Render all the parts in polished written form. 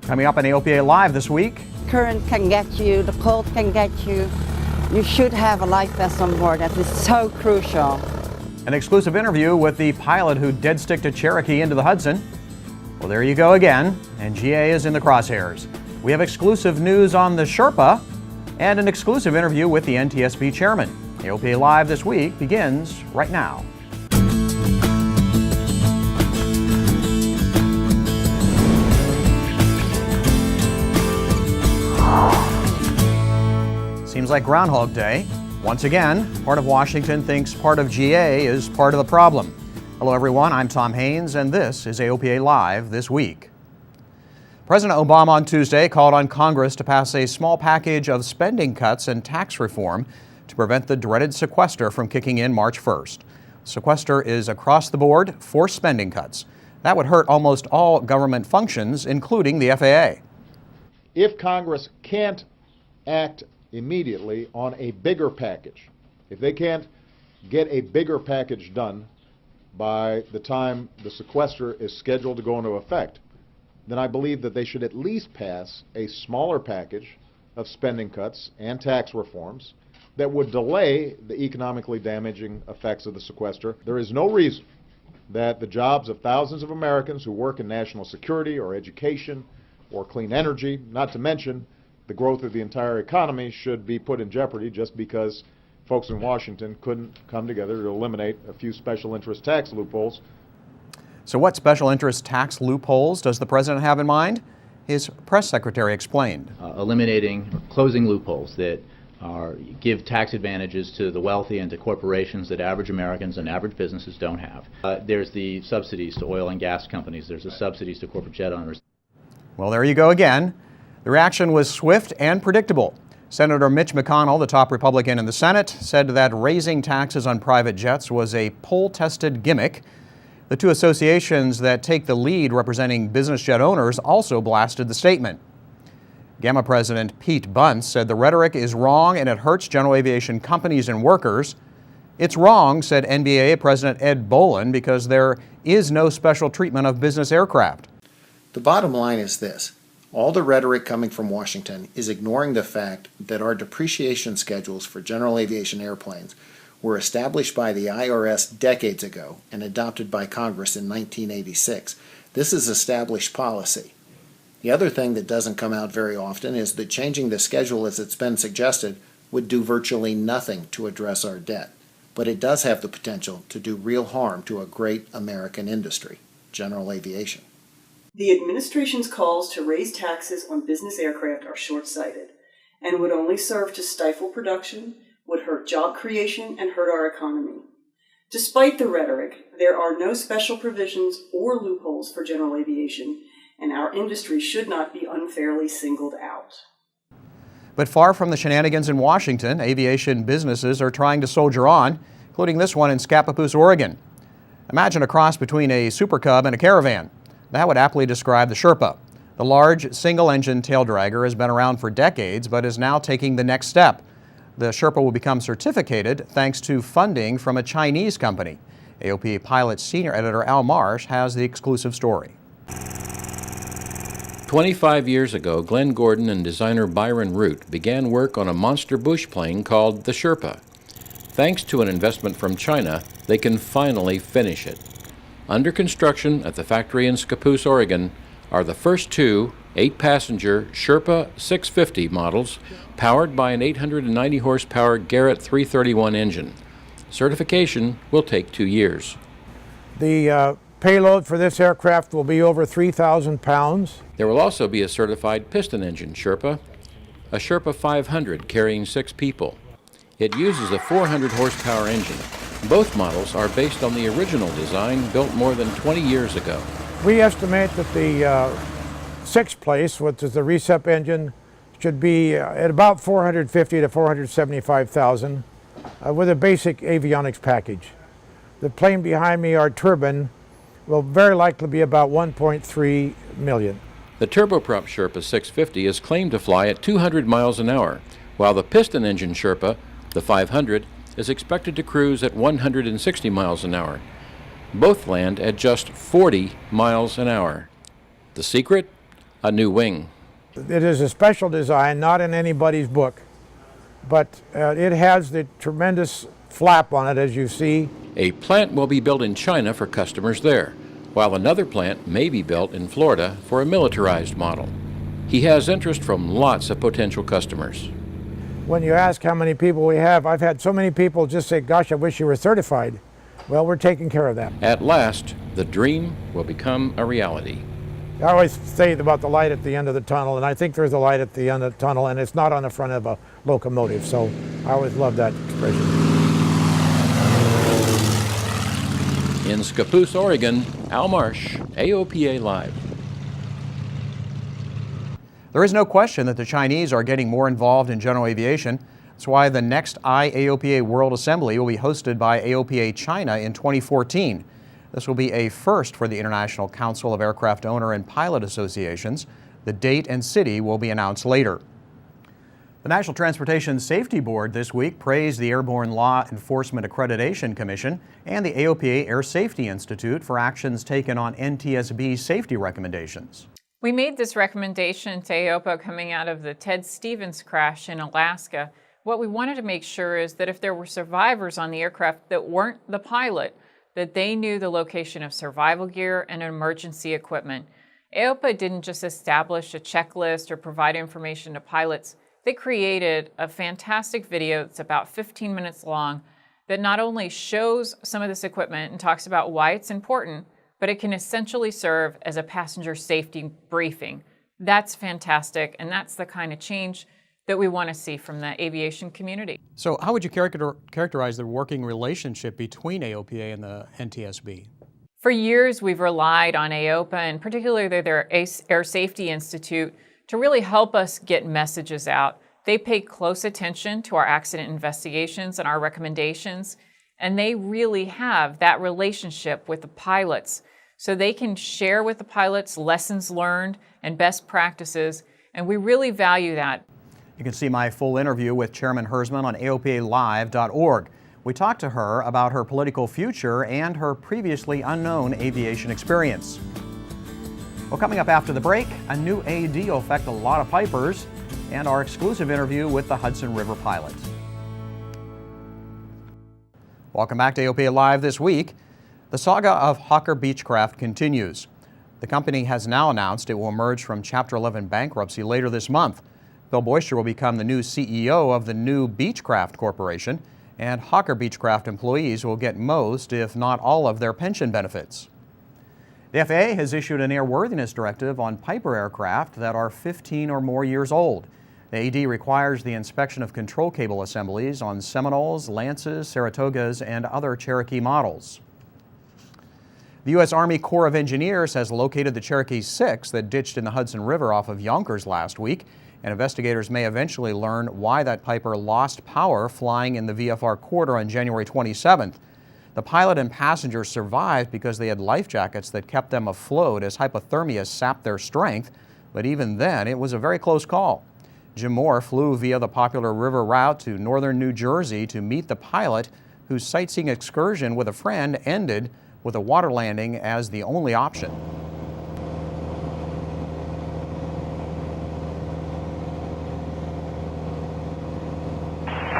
Coming up on AOPA Live this week. Current can get you, the cold can get you. You should have a life vest on board. That is so crucial. An exclusive interview with the pilot who dead stick to Cherokee into the Hudson. Well, there you go again, and GA is in the crosshairs. We have exclusive news on the Sherpa and an exclusive interview with the NTSB chairman. AOPA Live this week begins right now. Seems like Groundhog Day. Once again, part of Washington thinks part of GA is part of the problem. Hello everyone, I'm Tom Haynes and this is AOPA Live this week. President Obama on Tuesday called on Congress to pass a small package of spending cuts and tax reform to prevent the dreaded sequester from kicking in March 1st. Sequester is across the board forced spending cuts. That would hurt almost all government functions, including the FAA. If Congress can't act immediately on a bigger package, if they can't get a bigger package done by the time the sequester is scheduled to go into effect, then I believe that they should at least pass a smaller package of spending cuts and tax reforms that would delay the economically damaging effects of the sequester. There is no reason that the jobs of thousands of Americans who work in national security or education or clean energy, not to mention the growth of the entire economy, should be put in jeopardy just because folks in Washington couldn't come together to eliminate a few special interest tax loopholes. So what special interest tax loopholes does the president have in mind? His press secretary explained. Eliminating or closing loopholes that give tax advantages to the wealthy and to corporations that average Americans and average businesses don't have. There's the subsidies to oil and gas companies. There's the subsidies to corporate jet owners. Well, there you go again. The reaction was swift and predictable. Senator Mitch McConnell, the top Republican in the Senate, said that raising taxes on private jets was a poll-tested gimmick. The two associations that take the lead representing business jet owners also blasted the statement. GAMA President Pete Bunce said the rhetoric is wrong and it hurts general aviation companies and workers. It's wrong, said NBAA President Ed Bolin, because there is no special treatment of business aircraft. The bottom line is this. All the rhetoric coming from Washington is ignoring the fact that our depreciation schedules for general aviation airplanes were established by the IRS decades ago and adopted by Congress in 1986. This is established policy. The other thing that doesn't come out very often is that changing the schedule as it's been suggested would do virtually nothing to address our debt. But it does have the potential to do real harm to a great American industry, general aviation. The administration's calls to raise taxes on business aircraft are short-sighted and would only serve to stifle production, would hurt job creation, and hurt our economy. Despite the rhetoric, there are no special provisions or loopholes for general aviation, and our industry should not be unfairly singled out. But far from the shenanigans in Washington, aviation businesses are trying to soldier on, including this one in Scappoose, Oregon. Imagine a cross between a Super Cub and a Caravan. That would aptly describe the Sherpa. The large single-engine tail dragger has been around for decades, but is now taking the next step. The Sherpa will become certificated thanks to funding from a Chinese company. AOPA Pilot Senior Editor Al Marsh has the exclusive story. 25 years ago, Glenn Gordon and designer Byron Root began work on a monster bush plane called the Sherpa. Thanks to an investment from China, they can finally finish it. Under construction at the factory in Scappoose, Oregon, are the first two 8-passenger Sherpa 650 models powered by an 890 horsepower Garrett 331 engine. Certification will take 2 years. The payload for this aircraft will be over 3,000 pounds. There will also be a certified piston engine Sherpa, a Sherpa 500 carrying 6 people. It uses a 400 horsepower engine. Both models are based on the original design built more than 20 years ago. We estimate that the sixth place, which is the recep engine, should be at about 450 to 475,000 with a basic avionics package. The plane behind me, our turbine, will very likely be about 1.3 million. The turboprop Sherpa 650 is claimed to fly at 200 miles an hour, while the piston engine Sherpa, the 500, is expected to cruise at 160 miles an hour. Both land at just 40 miles an hour. The secret? A new wing. It is a special design, not in anybody's book, but it has the tremendous flap on it, as you see. A plant will be built in China for customers there, while another plant may be built in Florida for a militarized model. He has interest from lots of potential customers. When you ask how many people we have, I've had so many people just say, gosh, I wish you were certified. Well, we're taking care of that. At last, the dream will become a reality. I always say about the light at the end of the tunnel, and I think there's a light at the end of the tunnel, and it's not on the front of a locomotive, so I always love that expression. In Scappoose, Oregon, Al Marsh, AOPA Live. There is no question that the Chinese are getting more involved in general aviation. That's why the next IAOPA World Assembly will be hosted by AOPA China in 2014. This will be a first for the International Council of Aircraft Owner and Pilot Associations. The date and city will be announced later. The National Transportation Safety Board this week praised the Airborne Law Enforcement Accreditation Commission and the AOPA Air Safety Institute for actions taken on NTSB safety recommendations. We made this recommendation to AOPA coming out of the Ted Stevens crash in Alaska. What we wanted to make sure is that if there were survivors on the aircraft that weren't the pilot, that they knew the location of survival gear and emergency equipment. AOPA didn't just establish a checklist or provide information to pilots. They created a fantastic video that's about 15 minutes long that not only shows some of this equipment and talks about why it's important, but it can essentially serve as a passenger safety briefing. That's fantastic, and that's the kind of change that we want to see from the aviation community. So how would you characterize the working relationship between AOPA and the NTSB? For years, we've relied on AOPA, and particularly their Air Safety Institute, to really help us get messages out. They pay close attention to our accident investigations and our recommendations, and they really have that relationship with the pilots, so they can share with the pilots lessons learned and best practices, and we really value that. You can see my full interview with Chairman Hersman on AOPALive.org. We talked to her about her political future and her previously unknown aviation experience. Well, coming up after the break, a new AD will affect a lot of pipers, and our exclusive interview with the Hudson River pilot. Welcome back to AOPA Live this week. The saga of Hawker Beechcraft continues. The company has now announced it will emerge from Chapter 11 bankruptcy later this month. Bill Boyster will become the new CEO of the new Beechcraft Corporation, and Hawker Beechcraft employees will get most, if not all, of their pension benefits. The FAA has issued an airworthiness directive on Piper aircraft that are 15 or more years old. The AD requires the inspection of control cable assemblies on Seminoles, Lances, Saratogas, and other Cherokee models. The U.S. Army Corps of Engineers has located the Cherokee 6 that ditched in the Hudson River off of Yonkers last week, and investigators may eventually learn why that Piper lost power flying in the VFR corridor on January 27th. The pilot and passenger survived because they had life jackets that kept them afloat as hypothermia sapped their strength, but even then it was a very close call. Jim Moore flew via the popular river route to northern New Jersey to meet the pilot, whose sightseeing excursion with a friend ended with a water landing as the only option.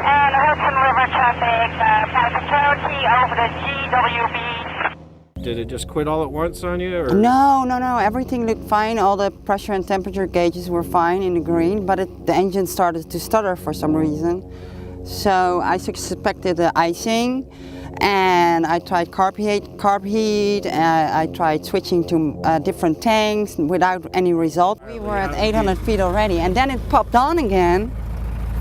And Hudson River traffic, Piper Cherokee over the GWB. Did it just quit all at once on you? Or? No. Everything looked fine. All the pressure and temperature gauges were fine in the green, but the engine started to stutter for some reason. So I suspected the icing, and I tried carb heat. I tried switching to different tanks without any result. We were at 800 feet already, and then it popped on again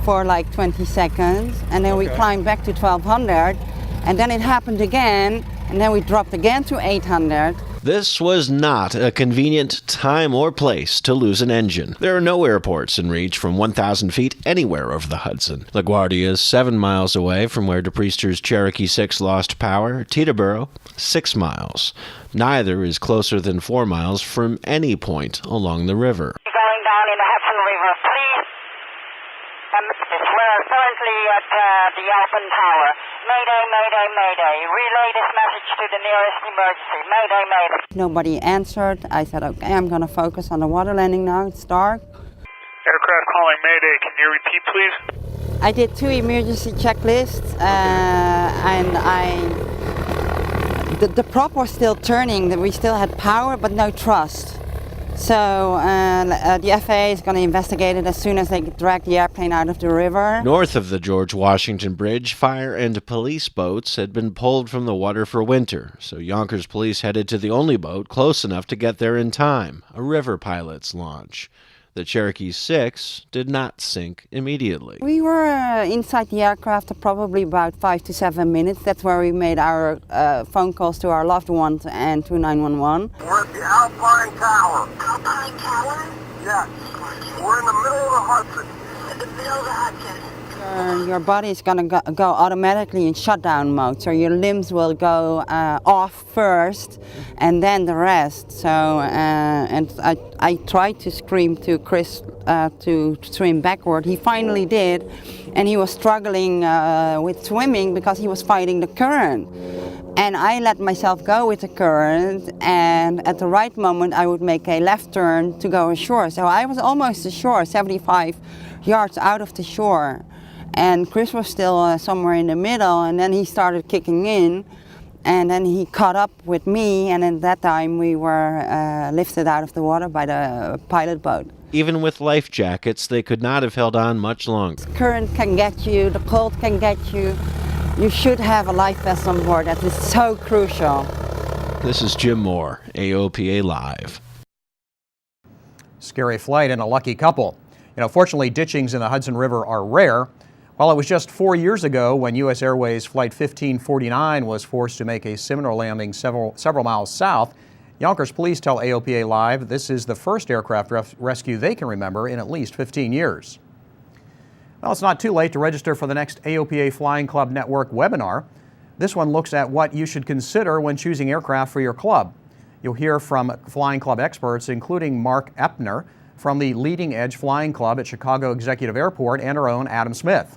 for like 20 seconds, and then we climbed back to 1200, and then it happened again, and then we dropped again to 800. This was not a convenient time or place to lose an engine. There are no airports in reach from 1,000 feet anywhere over the Hudson. LaGuardia is 7 miles away from where DePriester's Cherokee 6 lost power. Teterboro, 6 miles. Neither is closer than 4 miles from any point along the river. Going down in the Hudson River, please. We're currently at the Alpen Tower. Mayday, mayday, mayday. Relay this message to the nearest emergency. Mayday, mayday. Nobody answered. I said, okay, I'm going to focus on the water landing now. It's dark. Aircraft calling mayday. Can you repeat, please? I did 2 emergency checklists, and the prop was still turning. We still had power, but no thrust. So the FAA is going to investigate it as soon as they drag the airplane out of the river. North of the George Washington Bridge, fire and police boats had been pulled from the water for winter, so Yonkers police headed to the only boat close enough to get there in time, a river pilot's launch. The Cherokee 6 did not sink immediately. We were inside the aircraft for probably about 5 to 7 minutes. That's where we made our phone calls to our loved ones and to 911. We're at the Alpine Tower. Alpine Tower? Yes. We're in the middle of the Hudson. In the middle of the Hudson. Your body is going to go automatically in shutdown mode, so your limbs will go off first and then the rest. So, and I tried to scream to Chris to swim backward. He finally did, and he was struggling with swimming because he was fighting the current. And I let myself go with the current, and at the right moment I would make a left turn to go ashore. So I was almost ashore, 75 yards out of the shore. And Chris was still somewhere in the middle, and then he started kicking in, and then he caught up with me, and at that time we were lifted out of the water by the pilot boat. Even with life jackets, they could not have held on much longer. The current can get you, the cold can get you. You should have a life vest on board. That is so crucial. This is Jim Moore, AOPA Live. Scary flight and a lucky couple. Fortunately, ditchings in the Hudson River are rare. While it was just 4 years ago when U.S. Airways Flight 1549 was forced to make a similar landing several miles south, Yonkers police tell AOPA Live this is the first aircraft rescue they can remember in at least 15 years. Well, it's not too late to register for the next AOPA Flying Club Network webinar. This one looks at what you should consider when choosing aircraft for your club. You'll hear from Flying Club experts, including Mark Epner from the Leading Edge Flying Club at Chicago Executive Airport and our own Adam Smith.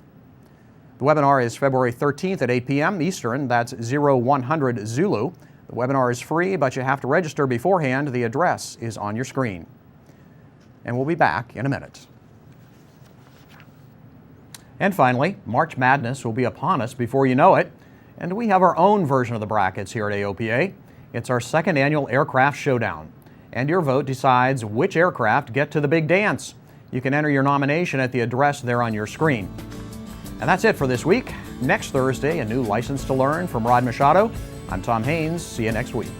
The webinar is February 13th at 8 p.m. Eastern. That's 0100 Zulu. The webinar is free, but you have to register beforehand. The address is on your screen. And we'll be back in a minute. And finally, March Madness will be upon us before you know it. And we have our own version of the brackets here at AOPA. It's our second annual Aircraft Showdown. And your vote decides which aircraft get to the big dance. You can enter your nomination at the address there on your screen. And that's it for this week. Next Thursday, a new License to Learn from Rod Machado. I'm Tom Haynes. See you next week.